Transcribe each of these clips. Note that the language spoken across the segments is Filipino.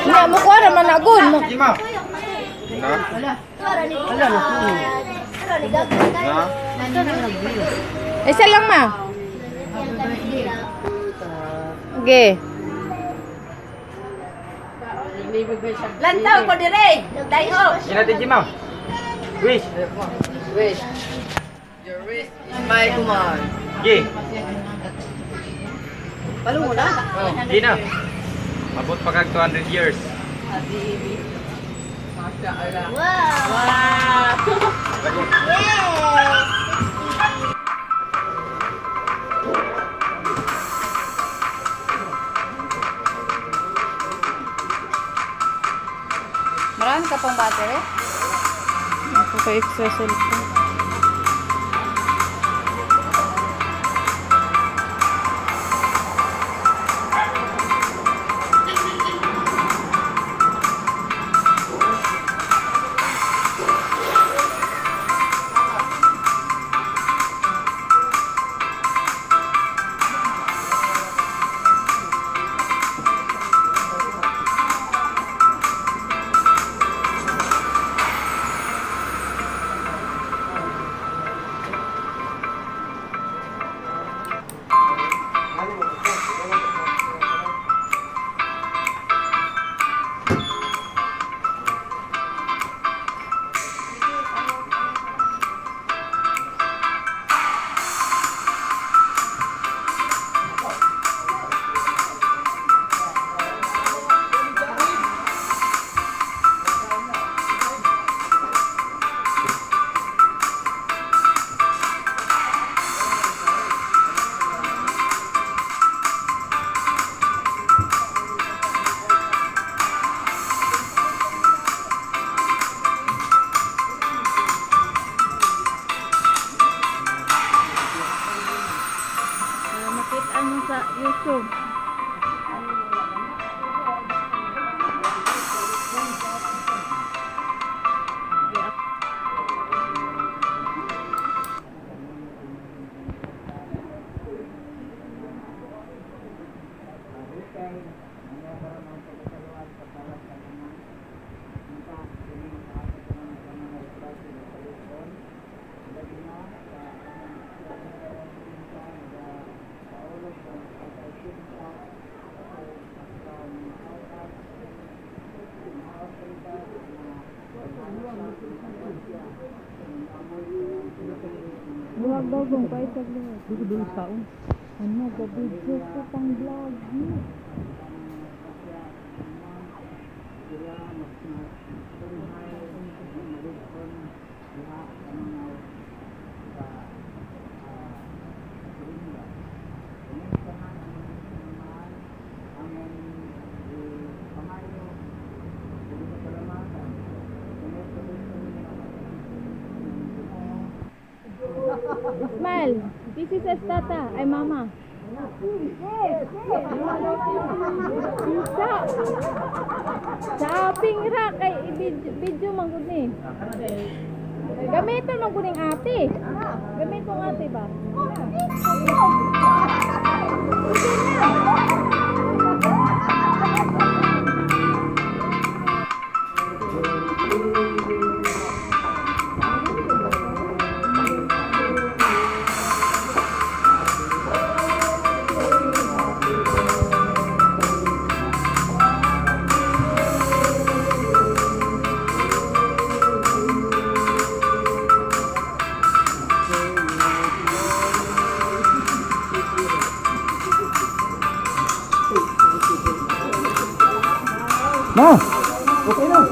Hindi mo kuha naman agon. Isa lang ma. Okay. Lantaw ko dire. Dayo. Inatin si ma'am. Wish. Wish. Your wish is my command. Gi. Palo mo na? Gi na. Abot pa kag 200 years. Wow. Yes. Marami ka pang battery? Ako ka extra cellphone. Sa YouTube. Vlog daw kung pa isa vlog. Dito dulu taon. Ano, gabidyo ko pang vlog niyo. Ismael, this is Estata. Ay, mama. Isa. Sa aping ra kay video man gud ni. Gamiton man gud ning ate. Gamiton ng ate ba? Ma, okay na.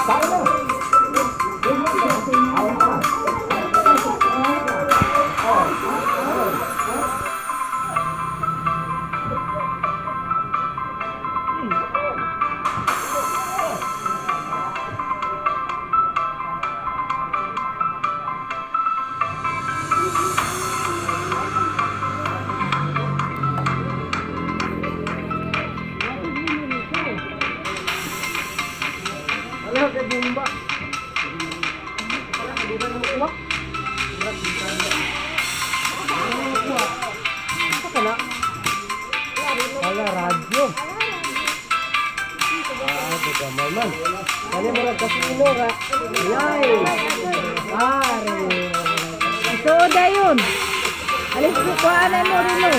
Kain na. Wala radyo. Gamay man. Kani mo ra kasino ra. Yay. Pare. Ito dayon. Alis ko kuanan mo rin mo.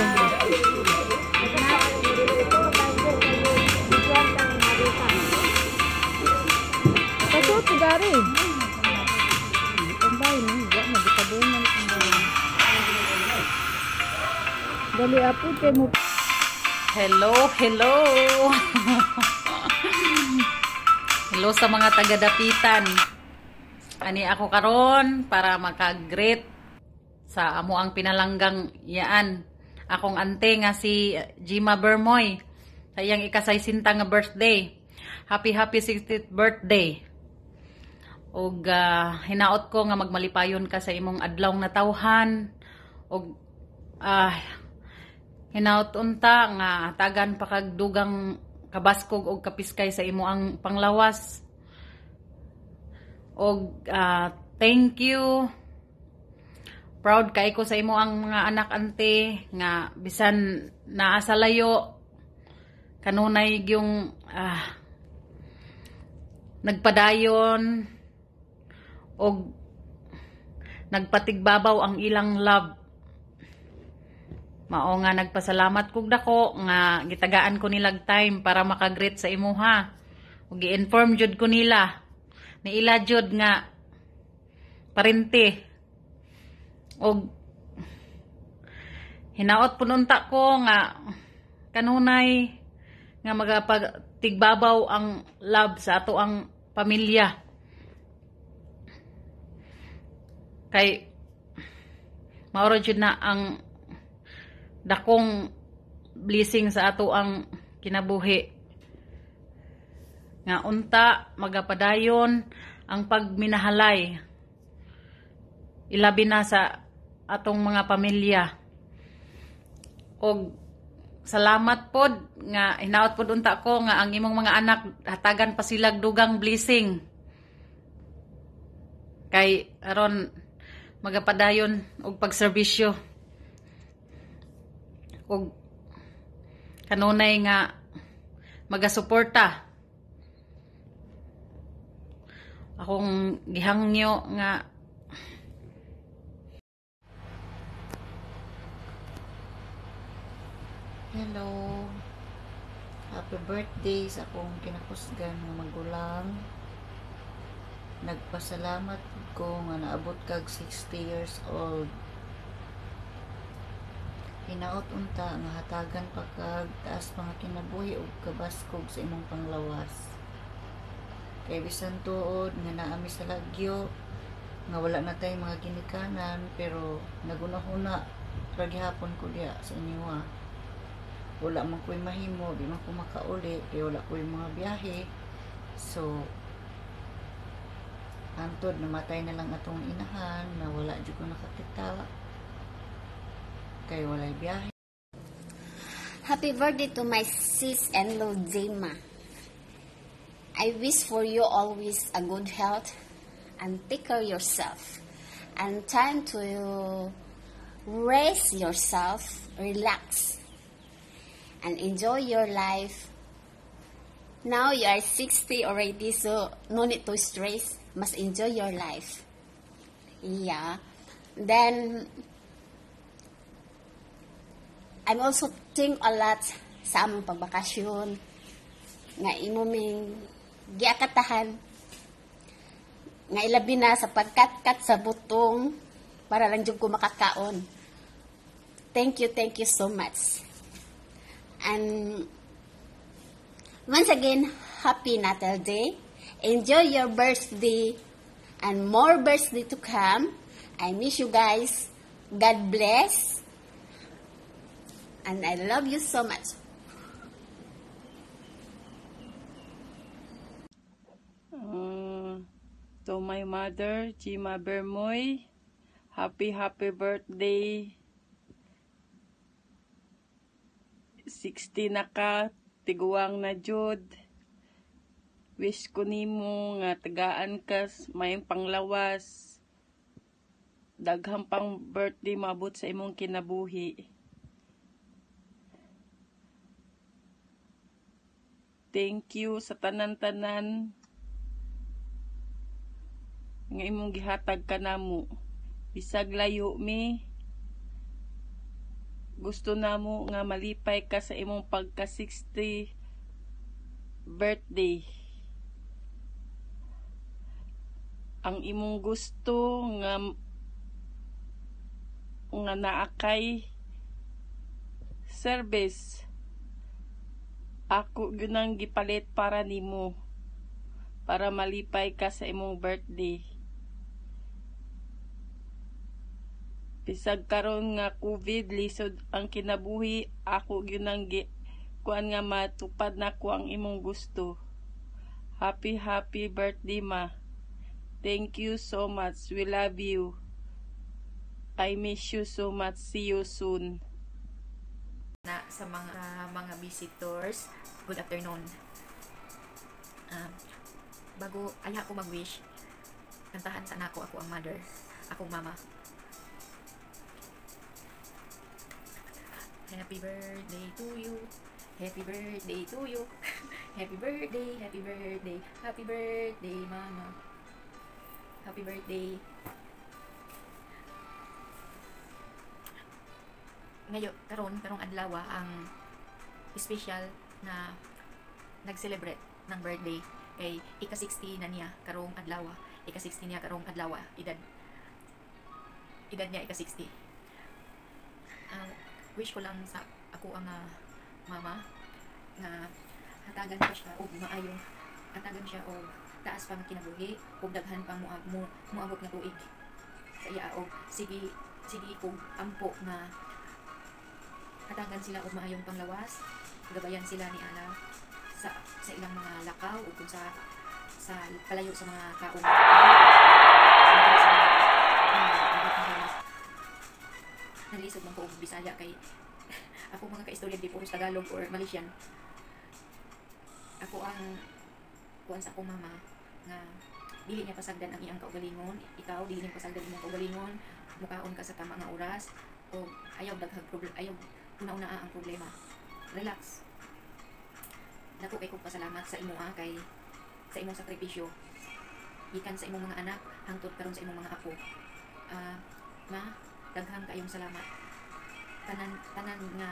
Pasok sigari. Tambay ni, wa na bitabungan tambay. Dali apo te mo. Hello, hello. Hello sa mga taga-dapitan. Ani ako karon para maka-greet sa amo ang pinalanggang yaan. Akong ante nga si Jima Bermoy. Sa iyang ika-60 nga birthday. Happy 60th birthday. Og hinaot ko nga magmalipayon ka sa imong adlaw na tawhan. Og hinaot unta nga tagan pa kag dugang kabaskog og kapiskay sa imo ang panglawas. Og thank you. Proud kay ko sa imo ang mga anak ante nga bisan naa sa layo kanunay yung nagpadayon og nagpatigbabaw ang ilang love. Mao nga nagpasalamat kog dako nga gitagaan ko nilag time para makagreet sa imuha. Ug gi-inform jud ko nila. Niila jud nga parente. Og hinaot pununta ko nga kanunay nga magapagtigbabaw ang love sa ato ang pamilya. Kay maoro jud na ang dakong blessing sa ato ang kinabuhi. Nga unta magapadayon ang pagminahalay. Ilabi na sa atong mga pamilya. Og salamat pod nga hinaot pod unta ko nga ang imong mga anak hatagan pa silag dugang blessing. Kay aron magapadayon og pagserbisyo. Og kanunay nga magasuporta. Akong gihangyo nga hello, happy birthday sa akong kinakusgan nga magulang. Nagpasalamat ko nga naabot kag 60 years old. Hinaot unta nga hatagan pa kag taas mga kinabuhi ug kabaskog sa imong panglawas. Kay bisan tuod nga naami sa lagyo nga wala na tay mga ginikanan pero naguna-una ra gihapon ko diha sa inyo. Wala man ko'y mahimo, di man ko makauli kay wala ko'y mga biyahe. So antod namatay na lang atong inahan na wala jud ko nakakita. Kay walay biyahe. Happy birthday to my sis-in-law Jema. I wish for you always a good health and take care of yourself. And time to rest yourself, relax, and enjoy your life. Now you are 60 already, so no need to stress. Must enjoy your life. Yeah. Then I'm also think a lot sa among pagbakasyon nga imo ming giakatahan nga ilabi na sa pagkat-kat sa butong para lang jud ko makakaon. Thank you so much. And once again, happy Natal Day. Enjoy your birthday and more birthday to come. I miss you guys. God bless. And I love you so much. To my mother, Jima Bermoy, happy birthday. 60 na ka, tiguang na jud. Wish ko nimo nga tagaan ka may panglawas. Daghang pang birthday mabot sa imong kinabuhi. Thank you sa tanan-tanan nga imong gihatag kanamo. Bisag layo mi, gusto namo nga malipay ka sa imong pagka 60 birthday. Ang imong gusto nga naakay service, ako gunang gipalit para nimo, para malipay ka sa imong birthday. Bisag karon nga COVID, lisod ang kinabuhi, ako gunang kuan nga matupad na ko ang imong gusto. Happy birthday, ma. Thank you so much. We love you. I miss you so much. See you soon. Na sa mga visitors, good afternoon. Bago aya ko mag-wish, kantahan sana ako ang mother, akong mama. Happy birthday to you. Happy birthday to you. Happy birthday, happy birthday, happy birthday, mama. Happy birthday. Ngayon, karong adlaw ang special na nag-celebrate ng birthday kay ika-60 na niya karong adlaw. Ika-60 niya karong adlaw. Edad niya ika-60. Wish ko lang sa ako ang mama nga hatagan ko siya og maayong hatagan siya og taas pang kinabuhi og daghan pang muabot nga tuig sa iya og sige kog ampo nga hatagan sila og maayong panglawas, gabayan sila ni ana sa ilang mga lakaw ug kung sa palayo sa mga kaong nalisod man ko og Bisaya kay ako mga kaistorya di puros Tagalog or Malaysian. Ako ang kuan sa akong mama nga dili niya pasagdan ang iyang kaugalingon, ikaw dili niya pasagdan imong kaugalingon, mukaon ka sa tama nga oras o ayaw daghang problema, ayaw una-una ang problema. Relax. Dako kay kog pasalamat sa imo kay sa imong sakripisyo gikan sa imong mga anak hangtod karon sa imong mga apo. Ma, daghang kayong salamat. Tanan nga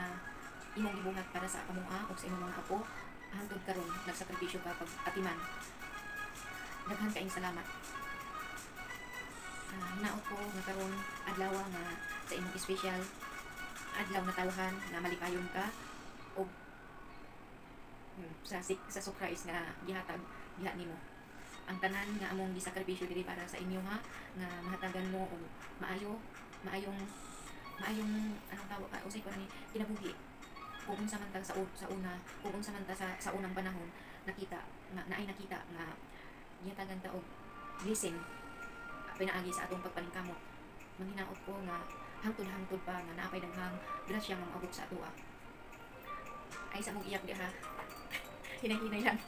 imong gibuhat para sa kamuha o sa imong mga apo hangtod karon nagsakripisyo ka pag atiman. Daghang kayong salamat. Hinaot ko nga karon adlaw nga sa imong special adlaw na tawahan nga malipayon ka o sa surprise nga gihatag diha nimo. Ang tanan nga among gisakripisyo diri para sa inyo nga mahatagan mo og maayong anong tawag usay ko ni kinabuhi. Kung unsa man ta sa unang panahon nakita nga gihatagan ta og blessing pinaagi sa atong pagpalingkamot. Manghinaot ko nga hangtod pa nga naapay daghang grasya nga maabot sa atoa. Ay sa mong iyak diha. Hinay-hinay lang.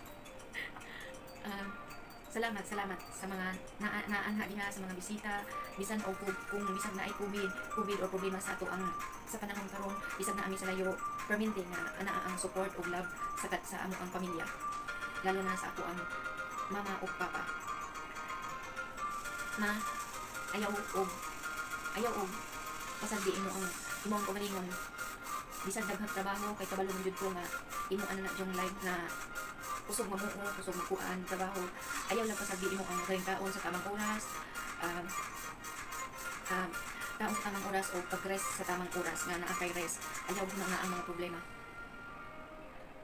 Salamat sa mga naanha diha sa mga bisita, bisan o kung bisan na ay COVID o problema sa ato ang sa panahon karon, bisan na ami sa layo, permanente nga ana ang support o love sa amo ang pamilya. Lalo na sa ako ang mama o papa. Na ayaw og pasagdi imo ang imong kaugalingon. Bisan daghang trabaho kay kabalo man jud ko nga imo ana na jong live na kusog mamuo, kusog makuan trabaho. Ayaw lang pasagdi imo ang kaon sa tamang oras. Tamang oras o pag-rest sa tamang oras nga naa kay rest. Ayaw na ang mga problema.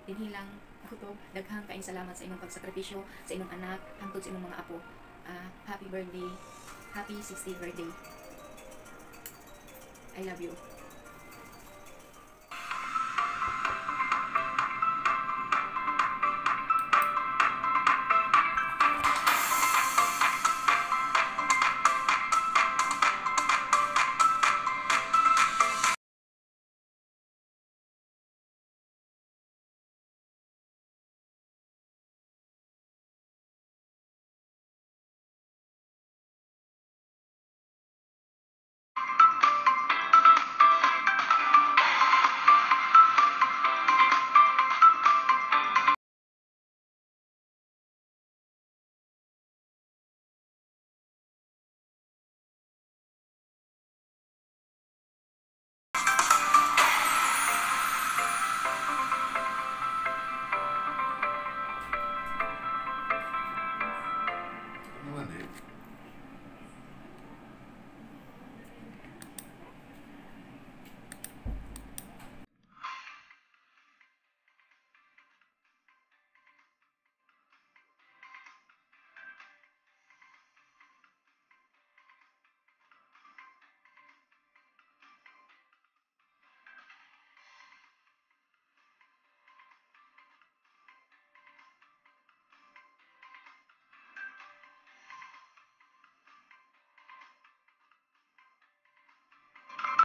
Dinhilang ako to, daghang kaayong salamat sa imong pagsakripisyo sa imong anak hangtod sa imong mga apo. Happy birthday. Happy 60th birthday. I love you.